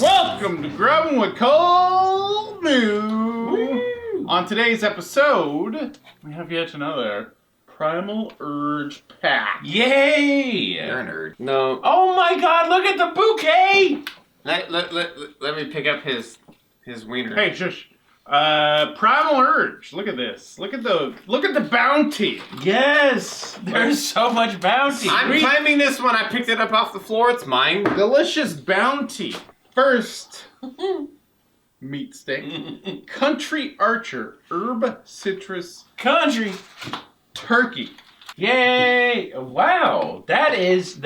Welcome to Grubbing with CultMoo. On today's episode, we have yet another Primal Urge Pack. Yay! You're a nerd. No. Oh my God! Look at the bouquet. Let me pick up his wiener. Hey, shush. Primal Urge. Look at this. Look at the bounty. Yes. There's so much bounty. I'm claiming this one. I picked it up off the floor. It's mine. Delicious bounty. First, meat steak. Country Archer herb citrus Country turkey. Yay! Wow, that is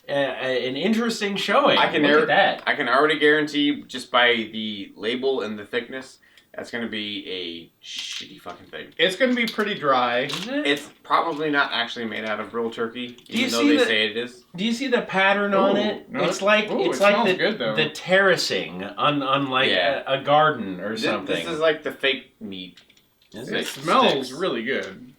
an interesting showing. I can Look at that. I can already guarantee just by the label and the thickness, that's gonna be a shitty fucking thing. It's gonna be pretty dry. Is it? It's probably not actually made out of real turkey, Do you even though see they the- say it is. Do you see the pattern on it? No, It's like it it's like smells good, though. the terracing on like Yeah. a garden or something. This is like the fake meat. It smells really good.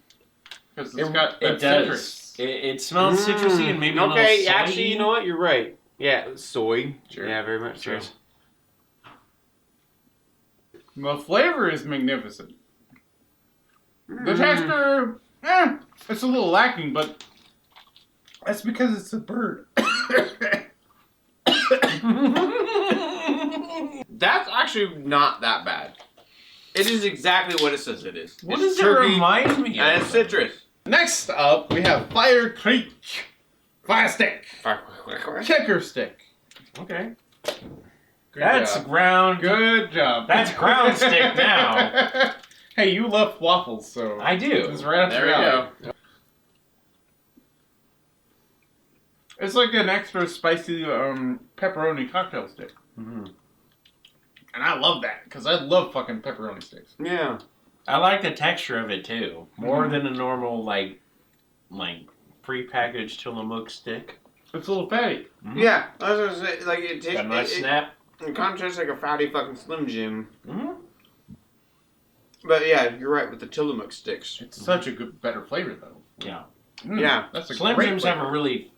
Because it's got that it does. citrus. It smells citrusy and maybe a little Okay, soy. actually, you know what? You're right. Yeah, soy. Sure. Yeah, very much. Cheers. So. The flavor is magnificent. The Mm. texture, it's a little lacking, but that's because it's a bird. That's actually not that bad. It is exactly what it says it is. What It's does it turkey remind me of? and it's citrus. Next up, we have Fire Creek Fire Stick Kicker Stick. Okay. Good That's job. ground. Good job. That's ground stick now. Hey, you love waffles, so I do. it's right up There your we alley. go. It's like an extra spicy pepperoni cocktail stick. Mhm. And I love that, because I love fucking pepperoni sticks. Yeah. I like the texture of it too, more than a normal like pre-packaged Tillamook stick. It's a little fatty. Mm-hmm. Yeah. I was gonna say, like, it tastes. Got a nice snap. It kind of tastes like a fatty fucking Slim Jim. Mm-hmm. But yeah, you're right with the Tillamook sticks. It's such a good, better flavor, though. Yeah. Yeah. That's a Slim great Jims flavor. have a really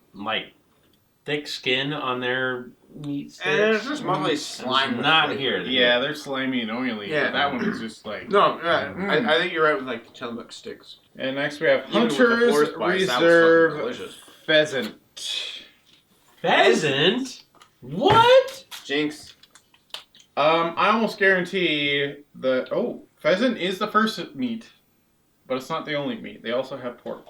thick skin on their meat sticks. And it's just mostly slime. with Not flavor. here. Yeah, they're slimy and oily. Yeah. But that one is just like... No, I think you're right with like the Tillamook sticks. And next we have Even with the Hunter's forest bites, that was fucking Reserve delicious. Pheasant. Pheasant? What? Jinx. I almost guarantee that... Oh, pheasant is the first meat, but it's not the only meat. They also have pork.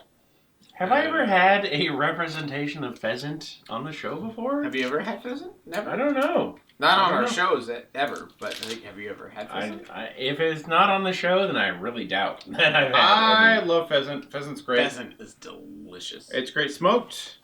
Have I ever had a representation of pheasant on the show before? Have you ever had pheasant? Never. I don't know. Not I on don't our know. shows ever, but I think, have you ever had pheasant? If it's not on the show, then I really doubt that I've had I any. love pheasant. Pheasant's great. Pheasant is delicious. It's great smoked.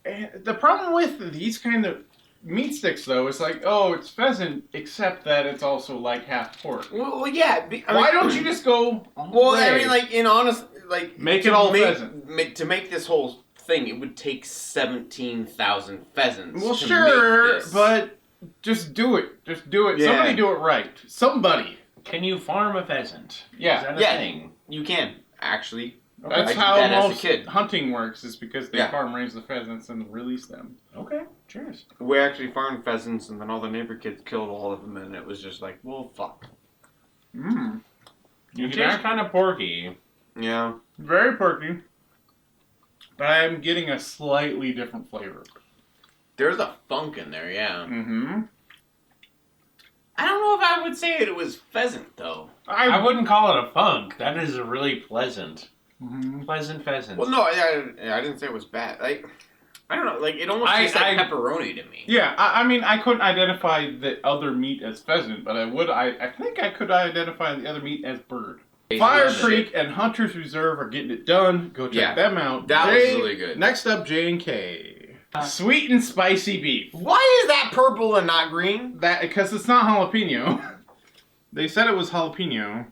And the problem with these kind of meat sticks, though, is like, oh, it's pheasant, except that it's also like half pork. Well, yeah. Why don't you just go? Well, I way? mean, like, in honest, like, Make to it all pheasant. to make this whole thing, it would take 17,000 pheasants. Well, to sure, make this. but just do it. Just do it. Yeah. Somebody do it right. Somebody. Can you farm a pheasant? Yeah. Is that a Yeah. thing? You can actually. That's I did how that as a most kid. hunting works, is because they Yeah. farm raise the pheasants and release them. Okay, cheers. We actually farmed pheasants, and then all the neighbor kids killed all of them, and it was just like, well, fuck. Mmm. You It can tastes act kind of porky. Yeah. very perky, but I'm getting a slightly different flavor. There's a funk in there, yeah. Mm-hmm. I don't know if I would say it was pheasant, though. I wouldn't call it a funk. That is a really pleasant Mhm. pheasant. Well, no, I didn't say it was bad. Like, I don't know, like, it almost tastes like pepperoni to me. Yeah, I mean, I couldn't identify the other meat as pheasant, but I think I could identify the other meat as bird. Fire Shit. Creek and Hunter's Reserve are getting it done. Go check Yeah. them out. That was really good. Next up, J&K. Sweet and spicy beef. Why is that purple and not green? That because it's not jalapeno. They said it was jalapeno.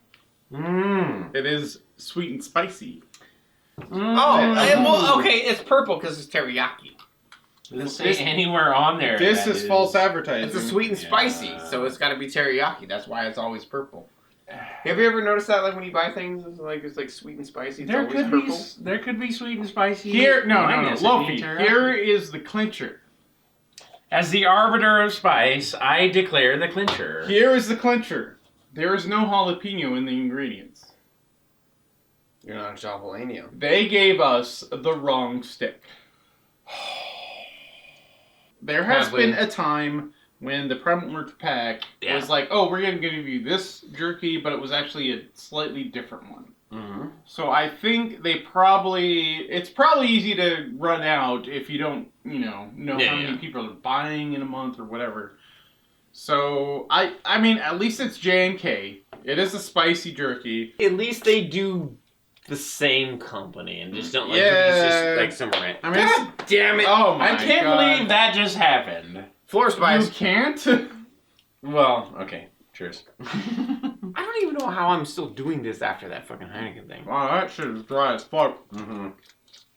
Mmm. It is sweet and spicy. Well, okay, it's purple because it's teriyaki. Doesn't say anywhere on there. This that is false advertising. It's a sweet and spicy, Yeah. so it's got to be teriyaki. That's why it's always purple. Have you ever noticed that, like, when you buy things, it's like sweet and spicy, it's There always could purple? there could be sweet and spicy. Here, no, minus Loafy. in the Here is the clincher. As the arbiter of spice, I declare the clincher. Here is the clincher. There is no jalapeno in the ingredients. You're not a jalapeno. They gave us the wrong stick. There has Have we? been a time when the Primal Urge Pack was like, oh, we're going to give you this jerky, but it was actually a slightly different one. Mm-hmm. So I think it's probably easy to run out if you don't, know how many people are buying in a month or whatever. So, I mean, at least it's J&K. It is a spicy jerky. At least they do the same company and just don't like Yeah. just like some rant. I mean, God damn it! oh my I can't God. believe that just happened. Floor You spice. can't? Well, okay. Cheers. I don't even know how I'm still doing this after that fucking Heineken thing. Wow, that shit is dry as fuck. Mm-hmm.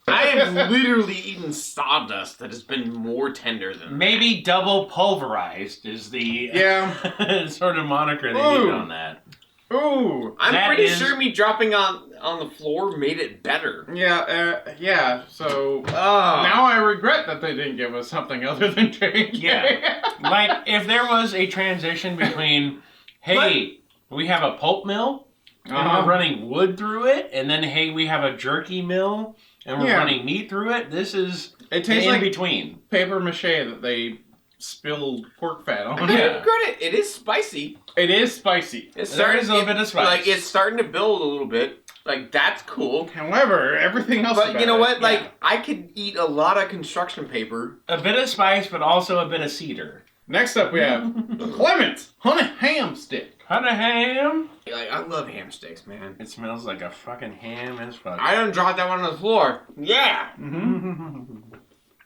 I have literally eaten sawdust that has been more tender than Maybe double pulverized is the Yeah. sort of moniker they Ooh. need on that. Ooh. I'm That pretty is- sure me dropping on the floor made it better. Yeah, so Oh. now I regret that they didn't give us something other than J&K. Yeah. Like, if there was a transition between, hey, we have a pulp mill, and we're running wood through it, and then, hey, we have a jerky mill, and we're Yeah. running meat through it, this is It the tastes like in-between. paper mache that they spilled pork fat I on. gotta give it credit. It is spicy. It is spicy. It's There is a little bit of spice. Like, it's starting to build a little bit. Like, that's cool. However, everything else But about you know what? it- Like, I could eat a lot of construction paper. A bit of spice, but also a bit of cedar. Next up we have Clement Honey Ham Stick. Honey ham. Like, I love ham sticks, man. It smells like a fucking ham as fuck. I done dropped that one on the floor. Yeah. Mm-hmm.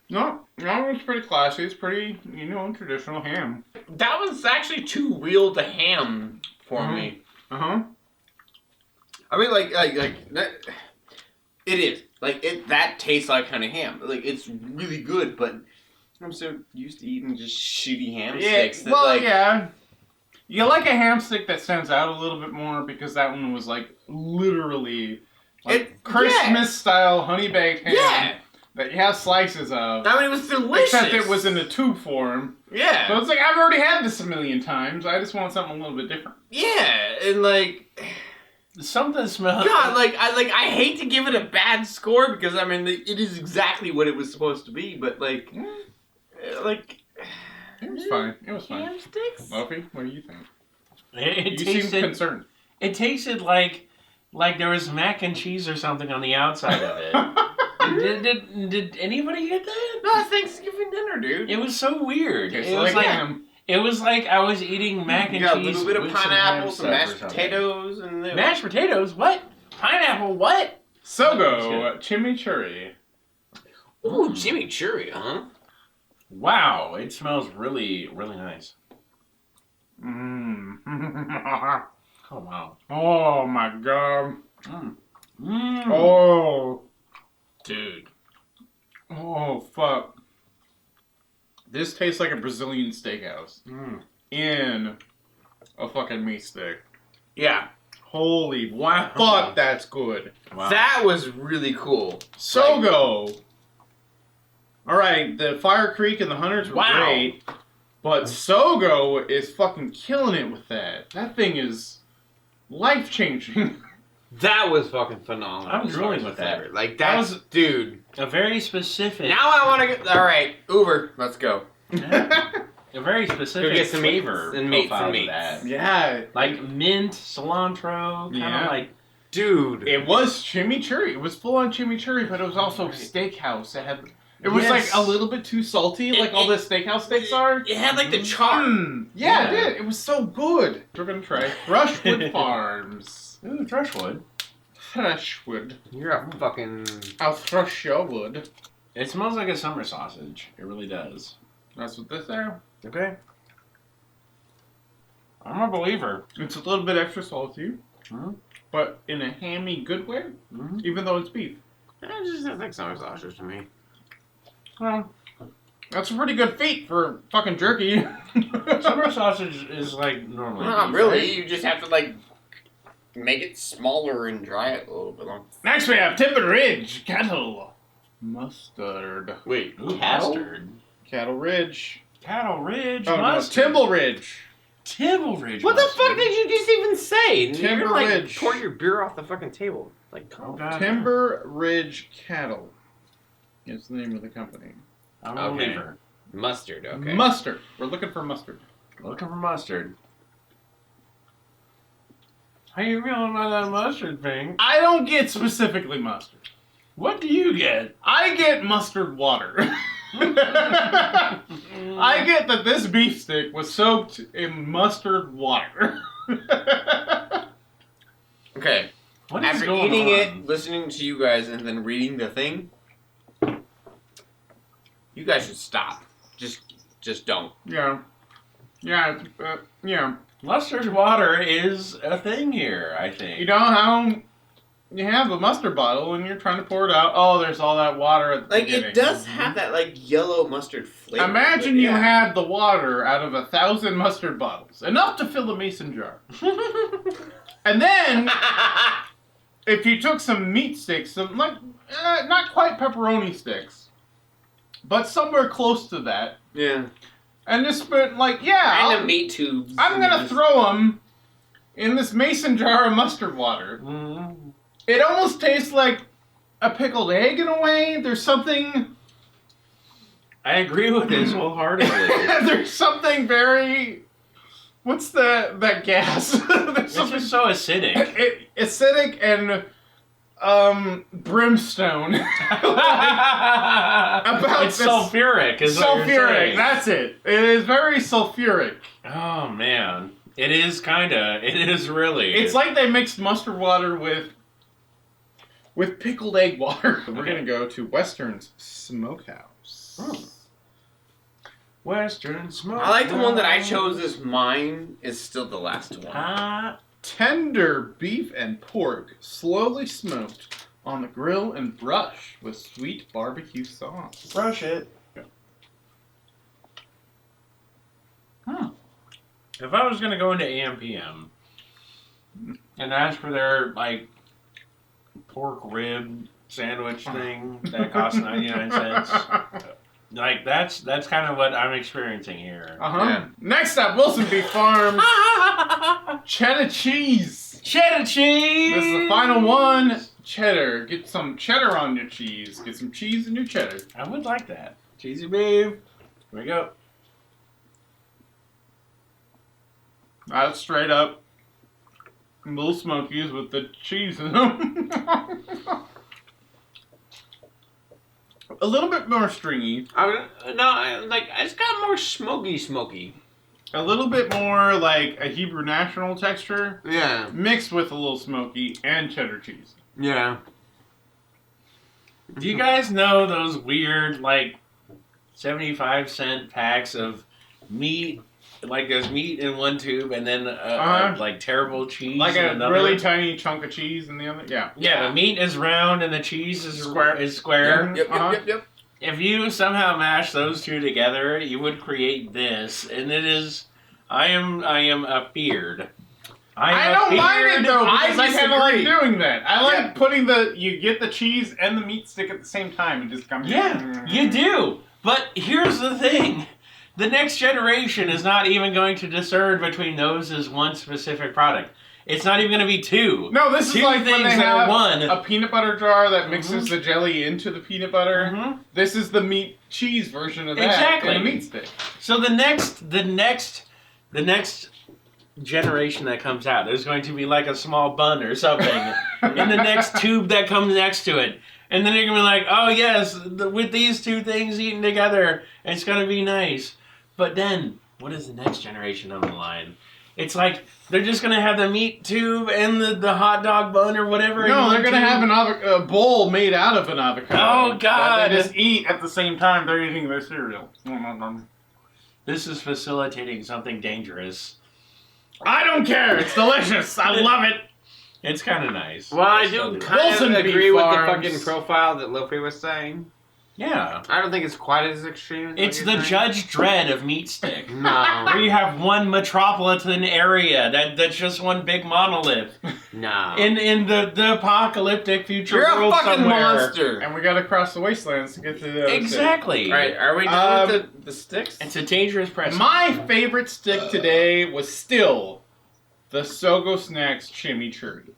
No, it's pretty classy. It's pretty, traditional ham. That was actually too real to ham for me. Uh-huh. I mean, like that. It is that tastes like kind of ham. Like, it's really good, but I'm so used to eating just shitty ham sticks. That, Well, yeah. You like a ham stick that stands out a little bit more because that one was literally Christmas-style honey-baked ham Yeah. that you have slices of. I mean, it was delicious. Except it was in a tube form. Yeah. So it's like, I've already had this a million times. I just want something a little bit different. Yeah, and like, Something smells. God, I hate to give it a bad score because I mean it is exactly what it was supposed to be, but like, It was fine. It was fine. ham sticks. Loafy, what do you think? It You seem tasted. concerned. It tasted like there was mac and cheese or something on the outside of it. did anybody get that? No, it's Thanksgiving dinner, dude. It was so weird. Tastes It was like ham. it was like I was eating mac and You got a cheese. little bit of with some pineapple, ham some stuff or mashed something. potatoes, and Mashed potatoes? What? Pineapple? What? Sogo chimichurri. Ooh, chimichurri, huh? Wow! It smells really, really nice. Mmm. Oh wow. Oh my god. Mm. Oh. Dude. Oh fuck. This tastes like a Brazilian steakhouse in a fucking meat stick. Yeah. Holy Wow. fuck, that's good. Wow. That was really cool. Sogo. All right, the Fire Creek and the Hunters were Wow. great, but Sogo is fucking killing it with that. That thing is life changing. That was fucking phenomenal. I'm as far drooling as with the that. flavor. Like, That that's, was- dude. A very specific. Now I want to get, all right, Uber, let's go. A very specific Go get some flavor meats and meats profile and to meats. that. Yeah, Like mint, cilantro, kind of Yeah. like. Dude. it was chimichurri. It was full on chimichurri, but it was also steakhouse. It was Yes. like a little bit too salty, like all the steakhouse steaks are. It had like the char. Yeah, Yeah. it did. It was so good. We're gonna try Brushwood Farms. Ooh, Thrushwood. Freshwood. You're a fucking. I'll thrush your wood. It smells like a summer sausage. It really does. That's what this is. Okay. I'm a believer. It's a little bit extra salty, but in a hammy good way, even though it's beef. It just tastes like summer sausage to me. Well, that's a pretty good feat for fucking jerky. Summer sausage is like normally. Not beef, really. right? You just have to like make it smaller and dry it a little bit longer. Next we have Timber Ridge Cattle Mustard. Wait, Mustard. Cattle Ridge. Cattle Ridge. Oh, mustard. no, Timber Ridge. Timber Ridge. what the mustard. fuck did you just even say? Timber You're like Ridge. pouring your beer off the fucking table. Like, Oh, come God. Timber Ridge Cattle is the name of the company. I'm Okay. a believer. Mustard, okay. Mustard. We're looking for mustard. Looking for mustard. How you feeling about that mustard thing? I don't get specifically mustard. What do you get? I get mustard water. I get that this beef stick was soaked in mustard water. Okay. What is After going eating on? it, listening to you guys, and then reading the thing, you guys should stop. Just don't. Yeah. Yeah. Yeah. Mustard water is a thing here, I think. You know how you have a mustard bottle and you're trying to pour it out. Oh, there's all that water at the Like, beginning. it does have that, like, yellow mustard flavor. Imagine but you yeah. had the water out of 1,000 mustard bottles. Enough to fill a mason jar. And then, if you took some meat sticks, some, like, not quite pepperoni sticks, but somewhere close to that, Yeah. and just put, like, yeah, Kind of meat tubes. I'm gonna and throw them in this mason jar of mustard water. Mm. It almost tastes like a pickled egg in a way. There's something... I agree with this wholeheartedly. There's something very... What's that gas? There's It's something just so acidic. acidic and brimstone. About it's this- sulfuric. Is what you're Sulfuric. saying. That's it. It is very sulfuric. Oh man, it is kinda. It is really. It's like they mixed mustard water with pickled egg water. We're Okay. gonna go to Western's Smokehouse. Western smoke. I like the one that I chose as mine is still the last one. Tender beef and pork, slowly smoked on the grill and brushed with sweet barbecue sauce. Brush it. If I was gonna go into AM/PM and ask for their like pork rib sandwich thing that costs 99 cents, like that's kind of what I'm experiencing here. Yeah. Next up, Wilson Beef Farms cheddar cheese. Cheddar cheese. This is the final one. Cheddar. Get some cheddar on your cheese. Get some cheese in your cheddar. I would like that. Cheesy beef. Here we go. That's straight up little smokies with the cheese in them. A little bit more stringy. It's got more smoky. A little bit more like a Hebrew National texture, Yeah. mixed with a little smoky and cheddar cheese. Yeah. Do you guys know those weird like 75-cent packs of meat? Like there's meat in one tube and then like terrible cheese Like in a another. really tiny chunk of cheese in the other. Yeah. Yeah, the meat is round and the cheese is Square. square. Yep. If you somehow mash those two together, you would create this, and it is. I am afeared. I don't mind it though, because I kind of like disagree. doing that. I like putting you get the cheese and the meat stick at the same time and just come. Yeah, you do. But here's the thing. The next generation is not even going to discern between those as one specific product. It's not even going to be two. No, this Two is like when things they that are have one. a peanut butter jar that mixes the jelly into the peanut butter. Mhm. This is the meat cheese version of that. Exactly. And a meat stick. So the next generation that comes out, there's going to be like a small bun or something in the next tube that comes next to it. And then you're going to be like, oh yes, with these two things eaten together, it's going to be nice. But then, what is the next generation on the line? It's like, they're just going to have the meat tube and the hot dog bun or whatever. No, they're going to have a bowl made out of an avocado. Oh, God. That they just eat at the same time they're eating their cereal. This is facilitating something dangerous. I don't care. It's delicious. I love it. It's kind of nice. Well, I Still do do. kind Wilson of Beef agree with the Farms. fucking profile that Loafy was saying. Yeah. I don't think it's quite as extreme. As It's what the you're saying. Judge Dredd of meat stick. No. Where you have one metropolitan area that's just one big monolith. No. In the apocalyptic future You're world a fucking somewhere. monster. And we gotta cross the wastelands to get to the other Exactly. All right, are we done with the sticks? It's a dangerous city. precedent. My favorite stick today was still the Sogo Snacks Chimichurri.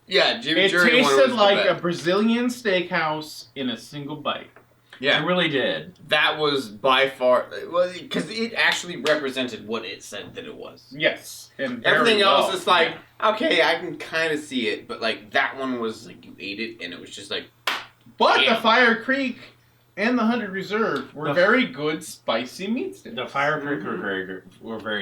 Yeah, Jimmy It Jury one was tasted the like a best. Brazilian steakhouse in a single bite. Yeah, It really did. that was by far because it actually represented what it said that it was. Yes, and very Everything else well. is like, okay, I can kind of see it, but like that one was like you ate it and it was just like. But Damn. the Fire Creek and the 100 Reserve were very good spicy meat sticks. The Fire Creek were very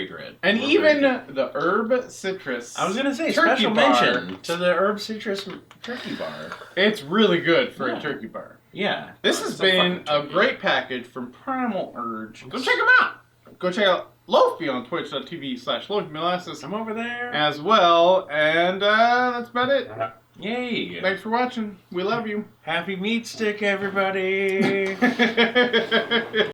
good. And Were even very good. the herb citrus. I was gonna say turkey special bar. mention to the herb citrus turkey bar. It's really good for Yeah. a turkey bar. Yeah. This Oh, has it's a been fucking a turkey. great package from Primal Urge. Go check them out. Go check out Loafy on twitch.tv/Loafy Molasses I'm over there. as well. And that's about it. Yay. Thanks for watching. We love you. Happy meat stick, everybody.